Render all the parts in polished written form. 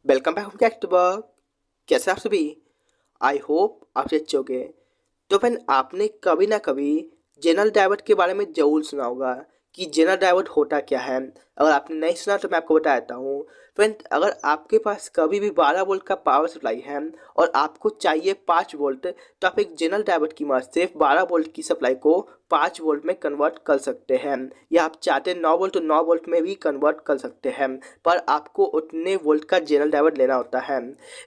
Welcome back back to work. कैसे आप सभी? आई होप आप अच्छे होंगे। तो फ्रेंड, आपने कभी ना कभी जनरल डाइवर्ट के बारे में जरूर सुना होगा कि जनरल डाइवर्ट होता क्या है। अगर आपने नहीं सुना तो मैं आपको बता देता हूँ। फ्रेंड, अगर आपके पास कभी भी 12 वोल्ट का पावर सप्लाई है और आपको चाहिए 5 वोल्ट, तो आप एक जनरल डाइवर्ट की मदद से 12 वोल्ट की सप्लाई को 5 वोल्ट में कन्वर्ट कर सकते हैं। या आप चाहते हैं 9 वोल्ट तो 9 वोल्ट में भी कन्वर्ट कर सकते हैं, पर आपको उतने वोल्ट का जनरल डाइवर्ट लेना होता है।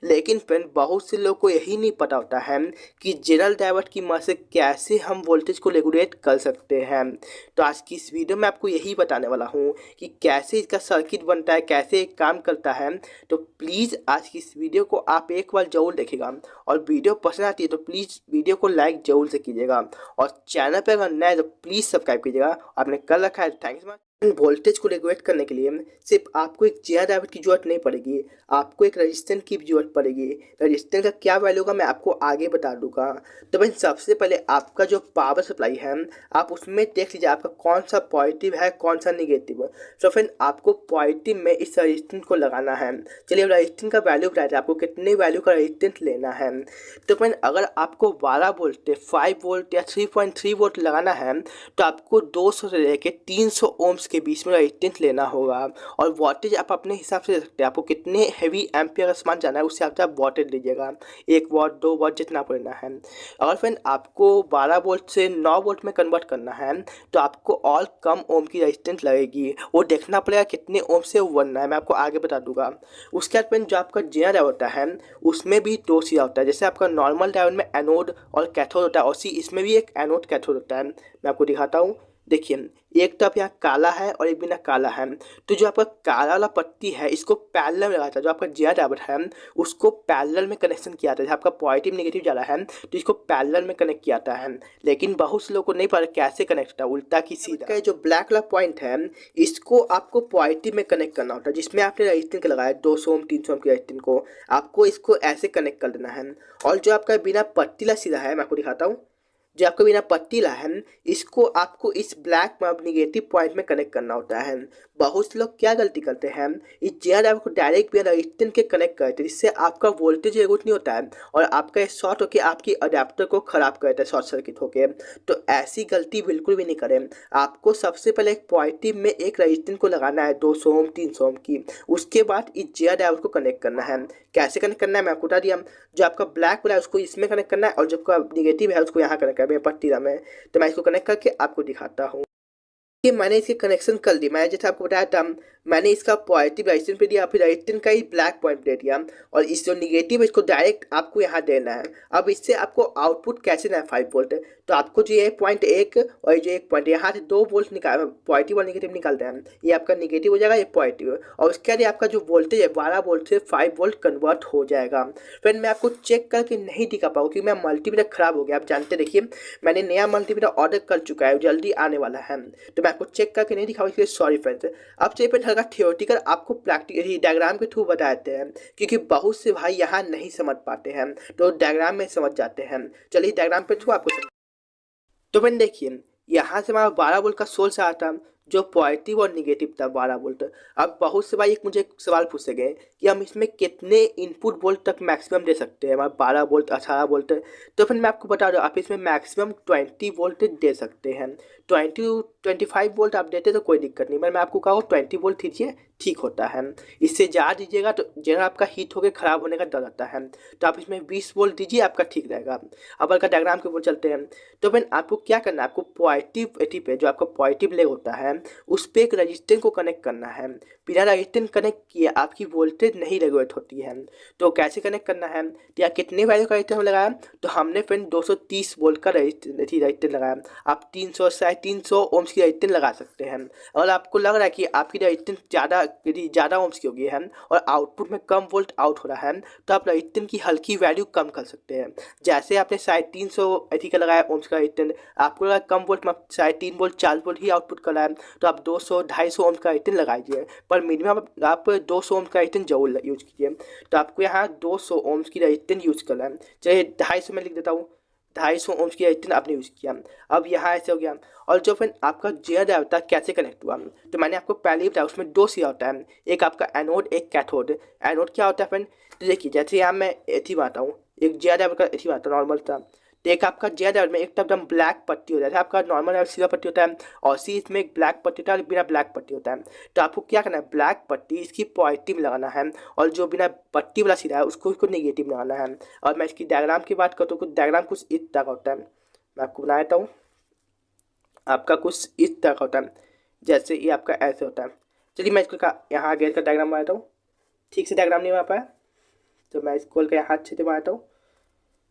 लेकिन फ्रेंड, बहुत से लोग को यही नहीं पता होता है कि जनरल डाइवर्ट की मदद से कैसे हम वोल्टेज को रेगुलेट कर सकते हैं। तो आज की इस वीडियो में आपको यही बताने वाला हूँ कि कैसे इसका सर्किट बनता है, कैसे ये काम करता है। तो प्लीज़ आज की इस वीडियो को आप एक बार जरूर देखिएगा, और वीडियो पसंद आती है तो प्लीज़ वीडियो को लाइक जरूर से कीजिएगा, और चैनल पर अगर नए तो प्लीज़ सब्सक्राइब कीजिएगा। आपने कर रखा है, थैंक्स मच। वोल्टेज को रेगुलेट करने के लिए सिर्फ आपको एक जेआर डायोड की जरूरत नहीं पड़ेगी, आपको एक रजिस्टेंस की भी जरूरत पड़ेगी। रजिस्टेंस का क्या वैल्यू होगा मैं आपको आगे बता दूंगा। तो भाई, सबसे पहले आपका जो पावर सप्लाई है, आप उसमें देख लीजिए आपका कौन सा पॉजिटिव है कौन सा निगेटिव है। तो फ्रेंड, आपको पॉजिटिव में इस रजिस्टेंस को लगाना है। चलिए, रजिस्टेंस का वैल्यू बताते हैं आपको कितने वैल्यू का रजिस्टेंस लेना है। तो फ्रेंड, अगर आपको 12 वोल्ट 5 वोल्ट या 3.3 वोल्ट लगाना है, तो आपको 200 से लेकर 300 ओम्स के बीच में रजिस्टेंस लेना होगा। और वोल्टेज आप अपने हिसाब से दे सकते हैं, आपको कितने हैवी एम्पियर का सामान जाना है उससे आप वोल्टेज लीजिएगा, 1 वॉट 2 वॉट जितना आपको लेना है। अगर फ्रेंड आपको 12 वोल्ट से 9 वोल्ट में कन्वर्ट करना है, तो आपको और कम ओम की रजिस्टेंस लगेगी। वो देखना पड़ेगा कितने ओम से वो बनना है, मैं आपको आगे बता दूंगा। उसके बाद फ्रेंड, जो आपका जेनर होता है उसमें भी दो चीज़ होता है। जैसे आपका नॉर्मल डायोड में एनोड और कैथोड होता है, उसी इसमें भी एक एनोड कैथोड होता है। मैं आपको दिखाता हूँ। देखिए, एक तो आप यहाँ काला है और एक बिना काला है। तो जो आपका काला वाला पट्टी है इसको पैरेलल में लगाता है। जो आपका जेआर डायोड है उसको पैरेलल में कनेक्शन किया जाता है। आपका पॉजिटिव नेगेटिव जा रहा है तो इसको पैरेलल में कनेक्ट किया जाता है। लेकिन बहुत से लोगों को नहीं पता कैसे कनेक्ट होता है, उल्टा की सीधा। का जो ब्लैक वाला पॉइंट है इसको आपको पॉजिटिव में कनेक्ट करना होता है, जिसमें आपने रजिस्टेंस लगाया 200 ओम 300 ओम की रजिस्टेंस को आपको इसको ऐसे कनेक्ट कर देना है। और जो आपका बिना पट्टीला सीधा है, मैं आपको दिखाता हूँ। जो आपका बिना पट्टीला है इसको आपको इस ब्लैक निगेटिव पॉइंट में कनेक्ट करना होता है। बहुत से लोग क्या गलती करते हैं, इस जेआर डायोड को डायरेक्ट बिना रजिस्टेंस के कनेक्ट करते हैं, जिससे आपका वोल्टेज रेगुलेट नहीं होता है और आपका शॉर्ट होकर आपकी अडेप्टर को खराब करता है, शॉर्ट सर्किट होकर। तो ऐसी गलती बिल्कुल भी नहीं करें। आपको सबसे पहले एक पॉजिटिव में एक रजिस्टेंस को लगाना है 200 ओम 300 ओम की। उसके बाद इस जेआर डायोड को कनेक्ट करना है। कैसे कनेक्ट करना है मैं आपको बता दिया। जो आपका ब्लैक वाला है उसको इसमें कनेक्ट करना है, और जो आपका निगेटिव है उसको यहाँ कनेक्ट करना है पट्टीला में। तो मैं इसको कनेक्ट करके आपको दिखाता हूँ कि मैंने इसके कनेक्शन कर दी। मैं जैसे आपको बताया था, मैंने इसका पॉजिटिव रजिस्टेंस पे दिया, फिर रजिस्टेंस का ही ब्लैक पॉइंट दे दिया, और इस जो निगेटिव है इसको डायरेक्ट आपको यहाँ देना है। अब इससे आपको आउटपुट कैसे देना है 5 वोल्ट। तो आपको जो ये पॉइंट एक और जो एक पॉइंट यहाँ से 2 वोल्ट निकाल, पॉजिटिव और निगेटिव निकालते हैं। ये आपका निगेटिव हो जाएगा, ये पॉजिटिव, और उसके बाद आपका जो वोल्टेज है 12 वोल्ट से 5 वोल्ट कन्वर्ट हो जाएगा। फिर मैं आपको चेक करके नहीं दिखा पाऊँ क्योंकि मैं मल्टीमीटर खराब हो गया। आप जानते देखिए, मैंने नया मल्टीमीटर ऑर्डर कर चुका है, जल्दी आने वाला है, तो मैं आपको चेक करके नहीं दिखाऊँ, इसलिए सॉरी फ्रेंड्स। अब चलिए फ्रेंड, हल्का थियोरेटिकल आपको प्रैक्टिकली डायग्राम के थ्रू बताते हैं, क्योंकि बहुत से भाई यहाँ नहीं समझ पाते हैं तो डायग्राम में समझ जाते हैं। चलिए डायग्राम के थ्रू आपको तो फ्रेंड देखिए, यहाँ से हमारा 12 वोल्ट का सोर्स आया था जो पॉजिटिव और निगेटिव था 12 वोल्ट। अब बहुत से भाई एक मुझे एक सवाल पूछे गए कि हम इसमें कितने इनपुट वोल्ट तक मैक्सिमम दे सकते हैं, हमारा 12 वोल्ट 18 वोल्ट। तो फिर मैं आपको बता दूँ, आप इसमें मैक्सिमम 20 वोल्ट दे सकते हैं। 25 वोल्ट आप देते तो कोई दिक्कत नहीं, मैं आपको कहूँ 20 वोल्ट दीजिए, ठीक होता है। इससे ज़्यादा दीजिएगा तो जनरल आपका हीट होकर ख़राब होने का डर रहता है। तो आप इसमें 20 वोल्ट दीजिए, आपका ठीक रहेगा। अब अगर डायग्राम के ऊपर चलते हैं, तो फिर आपको क्या करना है, आपको पॉजिटिव एटी पे जो आपका पॉजिटिव लेग होता है उस पर एक रजिस्टेंस को कनेक्ट करना है। बिना रजिस्टेंस कनेक्ट किए आपकी वोल्टेज नहीं रेगुलेट होती है। तो कैसे कनेक्ट करना है, या कितने वैल्यू का रजिस्टेंस लगाया, तो हमने फ्रेंड 230 वोल्ट का रजिस्टेंस लगाया। आप 300 से 300 ओम्स की रजिस्टेंस लगा सकते हैं। अगर आपको लग रहा है कि आपकी रजिस्टेंस ज़्यादा ओम्स की होगी है और आउटपुट में कम वोल्ट आउट हो रहा है, तो आप रजिस्टेंस की हल्की वैल्यू कम कर सकते हैं। जैसे आपने 350 एथी का लगाया ओम्स का रजिस्टेंस, आपको लगा कम वोल्ट में 3.5 वोल्ट 4 वोल्ट ही आउटपुट कर रहा है, तो आप 200-250 ओम का रजिस्टेंस लगाइए। पर मिनिमम आप 200 ओम का रजिस्टेंस जरूर यूज कीजिए। तो आपको यहाँ 200 ओम्स की रजिस्टेंस यूज करना है। चलिए 250 में लिख देता हूँ। 250 ओम्स की रेजिस्टेंस आपने यूज़ किया। अब यहाँ ऐसे हो गया। और जो फ्रेंड आपका जेनर ड्राइवर था कैसे कनेक्ट हुआ, तो मैंने आपको पहले ही बताया उसमें दो सिरा होता है, एक आपका एनोड एक कैथोड। एनोड क्या होता है फ्रेंड, तो देखिए जैसे यहाँ मैं एथी बनाता हूँ, एक जेनर ड्राइवर का एथी बनाता हूँ नॉर्मल था, तो एक आपका जेनर ड्राइवर में एक तो एकदम ब्लैक पट्टी होता है, आपका नॉर्मल सिल्वर पट्टी होता है, और सी इसमें एक ब्लैक पट्टी होता है और बिना ब्लैक पट्टी होता है। तो आपको क्या करना है, ब्लैक पट्टी इसकी पॉजिटिव में लगाना है, और जो बिना पट्टी वाला सिरा है उसको नेगेटिव में लगाना है। और मैं इसकी डायग्राम की बात करता हूँ, कुछ डायग्राम कुछ इस तरह का होता है, मैं आपको बना देता हूँ। आपका कुछ इस तरह का होता है, जैसे ये आपका ऐसे होता है। चलिए मैं इसका यहाँ आगे का डायग्राम बनाता हूँ। ठीक से डायग्राम नहीं बना पाया तो मैं इसको का यहाँ अच्छे से बनाता हूँ।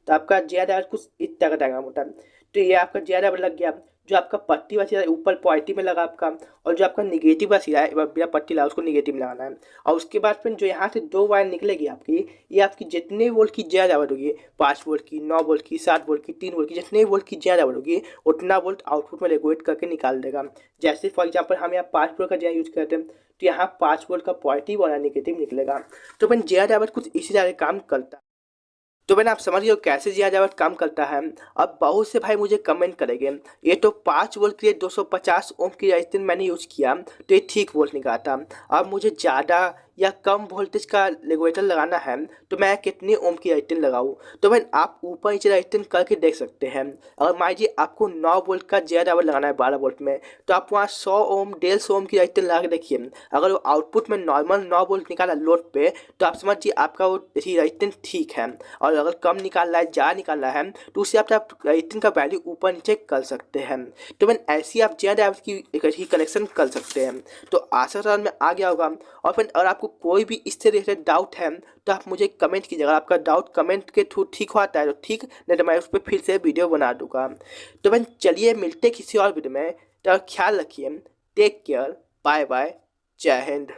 तो आपका ज्यादा कुछ इस तरह का डायग्राम होता है। तो ये आपका ज्यादा लग गया, जो आपका पट्टी वाला सिरा ऊपर पॉजिटिव में लगा आपका, और जो आपका निगेटिव वाला सिरा है बिना पट्टी लगा उसको निगेटिव में लगाना है। और उसके बाद फिर जो यहाँ से दो वायर निकलेगी आपकी, ये आपकी जितने वोल्ट की ज्यादा आवाज होगी, 5 वोल्ट की, 9 वोल्ट की, 7 वोल्ट की, 3 वोल्ट की, जितने वोल्ट की ज्यादा आवाज होगी उतना वोल्ट आउटपुट में रेगुलेट करके निकाल देगा। जैसे फॉर एग्जाम्पल हम यहाँ 5 वोल्ट का ज्यादा यूज करते हैं, तो यहाँ 5 वोल्ट का पॉजिटिव और निगेटिव निकलेगा। तो फिर ज्यादा आवाज कुछ इसी तरह काम करता है। तो मैंने आप समझ गए हो कैसे जिया जावत काम करता है। अब बहुत से भाई मुझे कमेंट करेंगे, ये तो 5 वोल्ट के लिए 250 ओम की रेजिस्टेंस मैंने यूज किया तो ये ठीक वोल्ट निकालता, अब मुझे ज़्यादा या कम वोल्टेज का रेगुलेटर लगाना है तो मैं कितनी ओम की रेजिस्टेंस लगाऊं। तो भाई आप ऊपर नीचे रेजिस्टेंस करके देख सकते हैं। अगर मान लीजिए आपको 9 वोल्ट का ज़्यादा लगाना है 12 वोल्ट में, तो आप वहाँ 100 ओम 150 ओम की रेजिस्टेंस लगा के देखिए, अगर वो आउटपुट में नॉर्मल 9 वोल्ट निकाला लोड पे, तो आप समझिए आपका वो रेजिस्टेंस ठीक है। और अगर कम निकाल रहा है ज़्यादा निकाल रहा है तो उससे आप रेटिंग का वैल्यू ऊपर नीचे कर सकते हैं। तो मैंने ऐसी आप ज़्यादा ऐप्स की एक ही कनेक्शन कर सकते हैं। तो आशा समझ में आ गया होगा। और फिर अगर आपको कोई भी इससे रिलेटेड डाउट है तो आप मुझे कमेंट कीजिएगा, अगर आपका डाउट कमेंट के थ्रू ठीक होता है तो ठीक, नहीं तो मैं उस पर फिर से वीडियो बना दूंगा। तो मैं चलिए मिलते किसी और वीडियो में, तो ख्याल रखिए, टेक केयर, बाय बाय, जय हिंद।